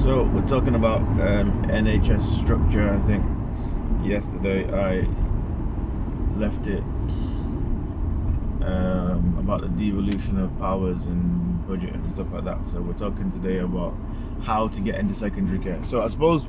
So we're talking about NHS structure. I think yesterday I left it about the devolution of powers and budget and stuff like that. So we're talking today about how to get into secondary care. So I suppose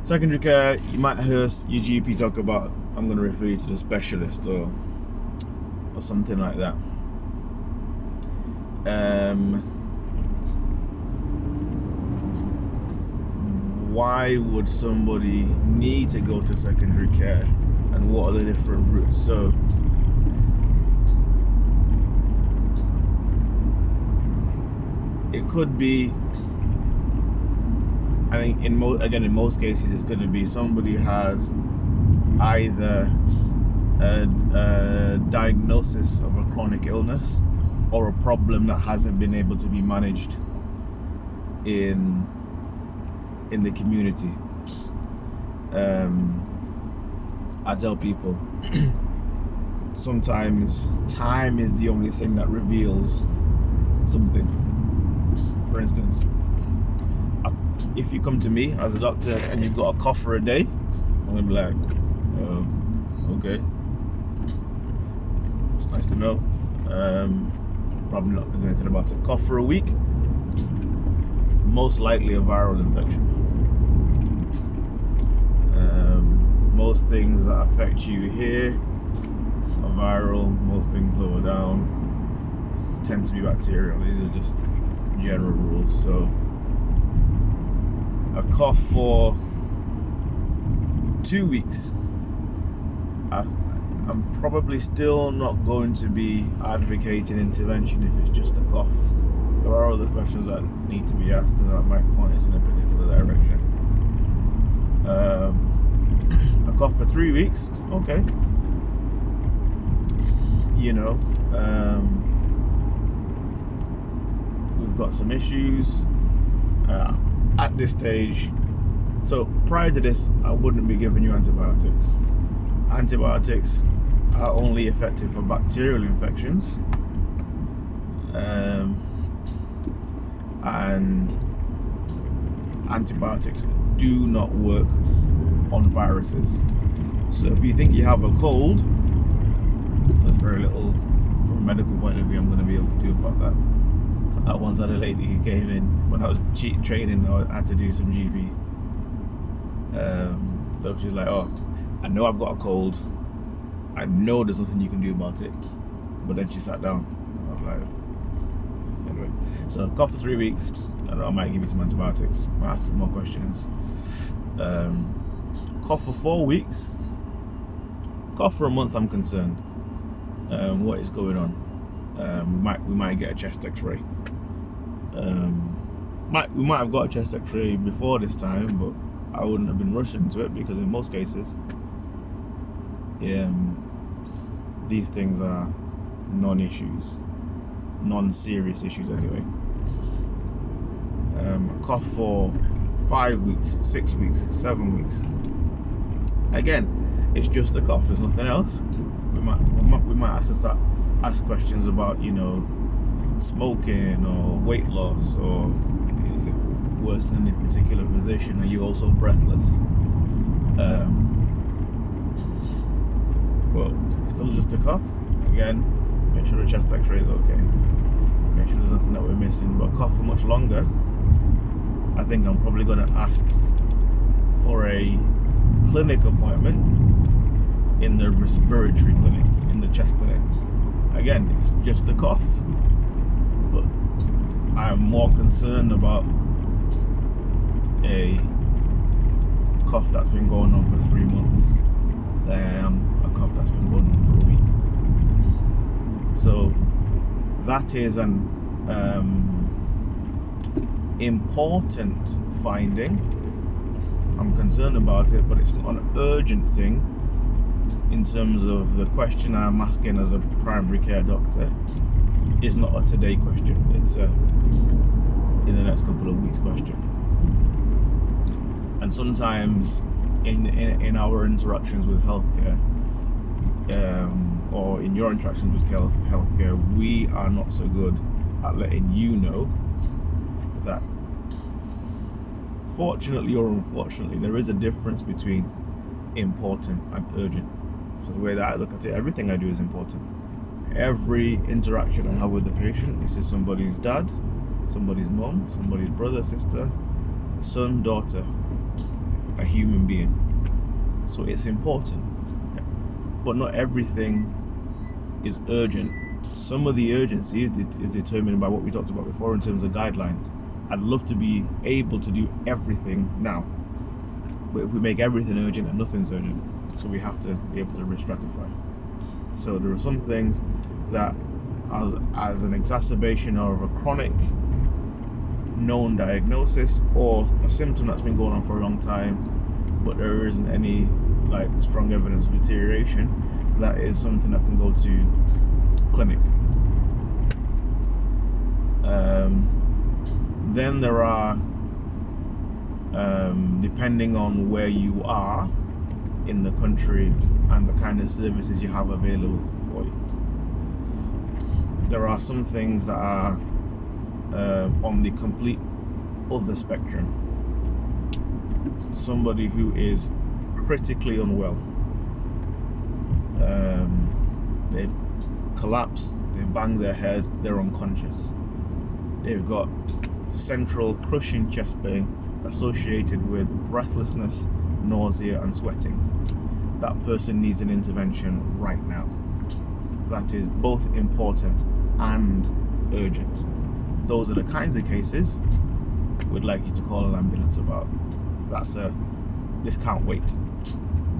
secondary care, you might hear your GP talk about, I'm going to refer you to the specialist or something like that. Why would somebody need to go to secondary care, and what are the different routes? So it could be, I think in most cases it's going to be somebody has either a diagnosis of a chronic illness or a problem that hasn't been able to be managed in the community. I tell people sometimes time is the only thing that reveals something. For instance, if you come to me as a doctor and you've got a cough for a day, I'm gonna be like, okay, it's nice to know. Probably not going to about a cough for a week. Most likely a viral infection. Most things that affect you here are viral. Most things lower down tend to be bacterial. These are just general rules. So a cough for 2 weeks, I'm probably still not going to be advocating intervention if it's just a cough. There are other questions that need to be asked and that might point us in a particular direction. A cough for 3 weeks, okay. You know, we've got some issues at this stage. So prior to this, I wouldn't be giving you antibiotics. Antibiotics are only effective for bacterial infections, and antibiotics do not work on viruses. So if you think you have a cold, there's very little from a medical point of view I'm going to be able to do about that. I once had a lady who came in when I was training. I had to do some GP stuff. She's like, oh, I know I've got a cold, I know there's nothing you can do about it. But then she sat down. I was like, anyway. So cough for 3 weeks. I don't know, I might give you some antibiotics. I'll ask some more questions. Cough for 4 weeks. Cough for a month, I'm concerned. What is going on? We might get a chest X-ray. We might have got a chest X-ray before this time, but I wouldn't have been rushing into it because in most cases, these things are non-issues, non-serious issues anyway. Cough for 5 weeks, 6 weeks, 7 weeks. Again, it's just a cough. There's nothing else. We might have to start ask questions about, you know, smoking or weight loss, or is it worse than any particular position? Are you also breathless? But it's still just a cough. Again, make sure the chest X-ray is okay. Make sure there's nothing that we're missing. But cough for much longer, I think I'm probably going to ask for a clinic appointment in the respiratory clinic, in the chest clinic. Again, it's just a cough, but I am more concerned about a cough that's been going on for 3 months than a cough that's been going on for a week. So that is an important finding. I'm concerned about it, but it's not an urgent thing in terms of the question I'm asking as a primary care doctor. Is not a today question, it's a in the next couple of weeks question. And sometimes in our interactions with healthcare, or in your interactions with healthcare, we are not so good at letting you know that fortunately or unfortunately, there is a difference between important and urgent. So the way that I look at it, everything I do is important. Every interaction I have with the patient, this is somebody's dad, somebody's mom, somebody's brother, sister, son, daughter, a human being. So it's important. But not everything is urgent. Some of the urgency is determined by what we talked about before in terms of guidelines. I'd love to be able to do everything now. But if we make everything urgent and nothing's urgent, so we have to be able to risk stratify. So there are some things that as an exacerbation of a chronic known diagnosis or a symptom that's been going on for a long time, but there isn't any like strong evidence of deterioration, that is something that can go to clinic. Then there are, depending on where you are in the country and the kind of services you have available for you, there are some things that are on the complete other spectrum. Somebody who is critically unwell, they've collapsed, they've banged their head, they're unconscious, they've got central crushing chest pain associated with breathlessness, nausea and sweating. That person needs an intervention right now. That is both important and urgent. Those are the kinds of cases we'd like you to call an ambulance about. This can't wait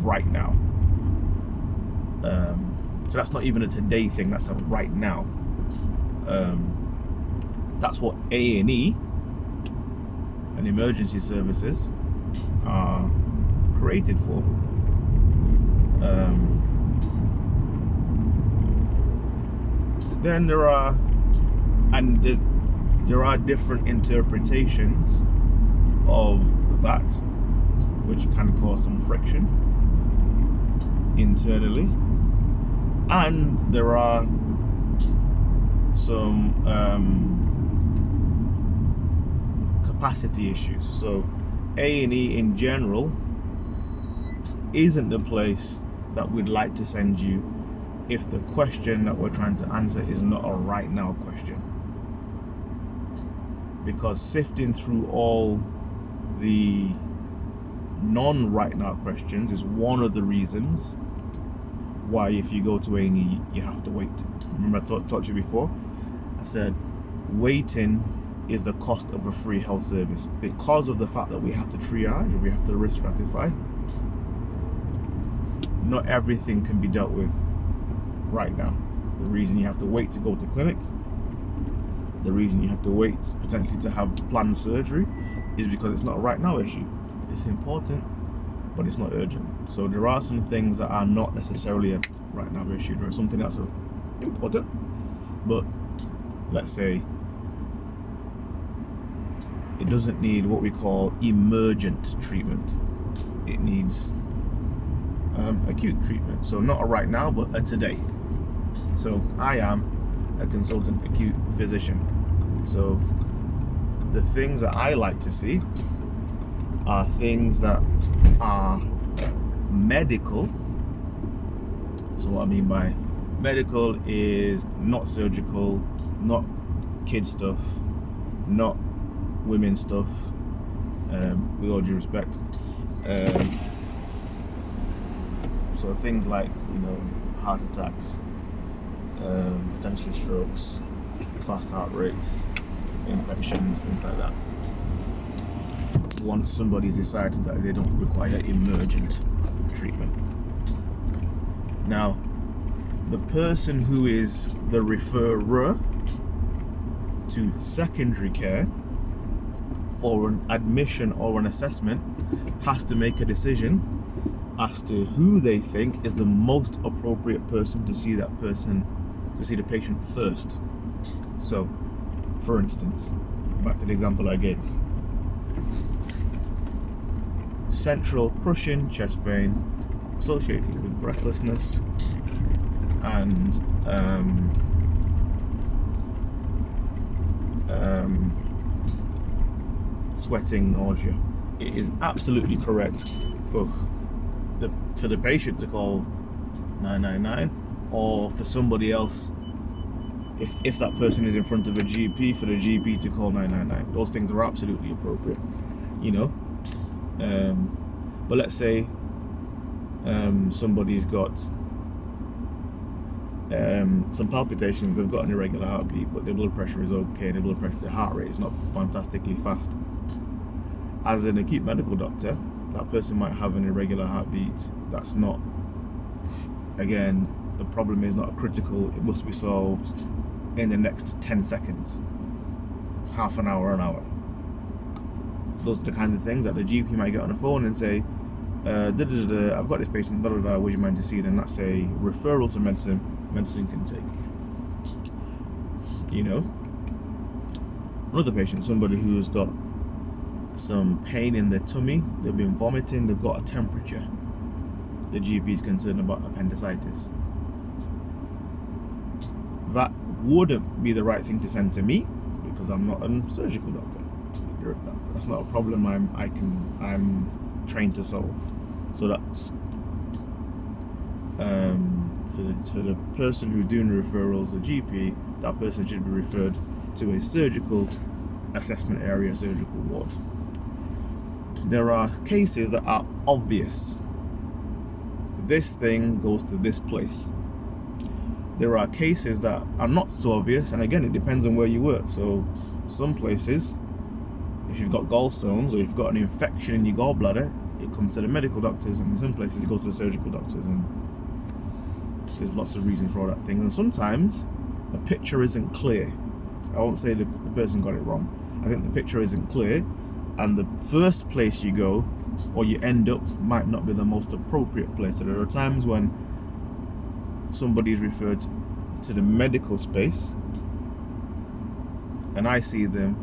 right now. So that's not even a today thing, that's a right now. That's what A&E and emergency services are created for. Then there are different interpretations of that, which can cause some friction internally, and there are some capacity issues. So A&E in general isn't the place that we'd like to send you if the question that we're trying to answer is not a right now question, because sifting through all the non-right now questions is one of the reasons why if you go to A&E you have to wait. Remember I talked to you before, I said waiting is the cost of a free health service. Because of the fact that we have to triage or we have to risk stratify, not everything can be dealt with right now. The reason you have to wait to go to clinic, the reason you have to wait potentially to have planned surgery, is because it's not a right now issue. It's important, but it's not urgent. So there are some things that are not necessarily a right now issue. There is something that's important, but let's say it doesn't need what we call emergent treatment. It needs acute treatment. So not a right now, but a today. So I am a consultant acute physician. So the things that I like to see are things that are medical. So what I mean by medical is not surgical, not kid stuff, not women stuff, with all due respect. So things like, heart attacks, potentially strokes, fast heart rates, infections, things like that. Once somebody's decided that they don't require emergent treatment. Now, the person who is the referrer to secondary care for an admission or an assessment has to make a decision as to who they think is the most appropriate person to see the patient first. So, for instance, back to the example I gave. Central crushing chest pain associated with breathlessness and sweating, nausea. it is absolutely correct for the patient to call 999, or for somebody else, if that person is in front of a GP, for the GP to call 999. Those things are absolutely appropriate, you know. But let's say somebody's got some palpitations, they've got an irregular heartbeat, but their blood pressure is okay, their heart rate is not fantastically fast. As an acute medical doctor, that person might have an irregular heartbeat. That's not, again, the problem is not critical. It must be solved in the next 10 seconds, half an hour, an hour. Those are the kind of things that the GP might get on the phone and say, I've got this patient, would you mind to see it? And that's a referral to medicine can take. You know, another patient, somebody who's got some pain in their tummy, they've been vomiting, they've got a temperature. The GP is concerned about appendicitis. That wouldn't be the right thing to send to me, because I'm not a surgical doctor. That's not a problem I'm trained to solve. So that's for the person who's doing referrals, the GP, that person should be referred to a surgical assessment area, surgical ward. There are cases that are obvious. This thing goes to this place. There are cases that are not so obvious, and again, it depends on where you work. So some places, if you've got gallstones or you've got an infection in your gallbladder, it comes to the medical doctors, and in some places it goes to the surgical doctors, and there's lots of reasons for all that thing. And sometimes the picture isn't clear. I won't say the person got it wrong. I think the picture isn't clear, and the first place you go or you end up might not be the most appropriate place. So there are times when somebody's referred to the medical space and I see them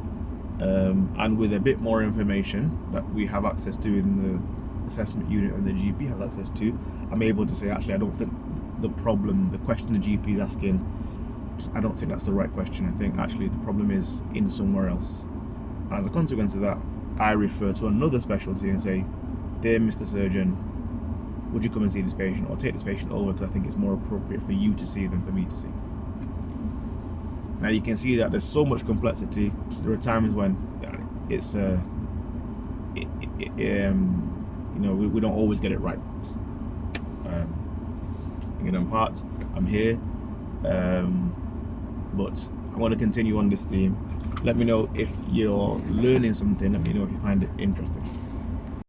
and with a bit more information that we have access to in the assessment unit and the GP has access to, I'm able to say, actually, I don't think the question the GP is asking, I don't think that's the right question. I think actually the problem is in somewhere else. As a consequence of that, I refer to another specialty and say, dear Mr. Surgeon, would you come and see this patient, or take this patient over because I think it's more appropriate for you to see than for me to see. Now you can see that there's so much complexity. There are times when it's you know, we don't always get it right. In part, I'm here, but I want to continue on this theme. Let me know if you're learning something. Let me know if you find it interesting.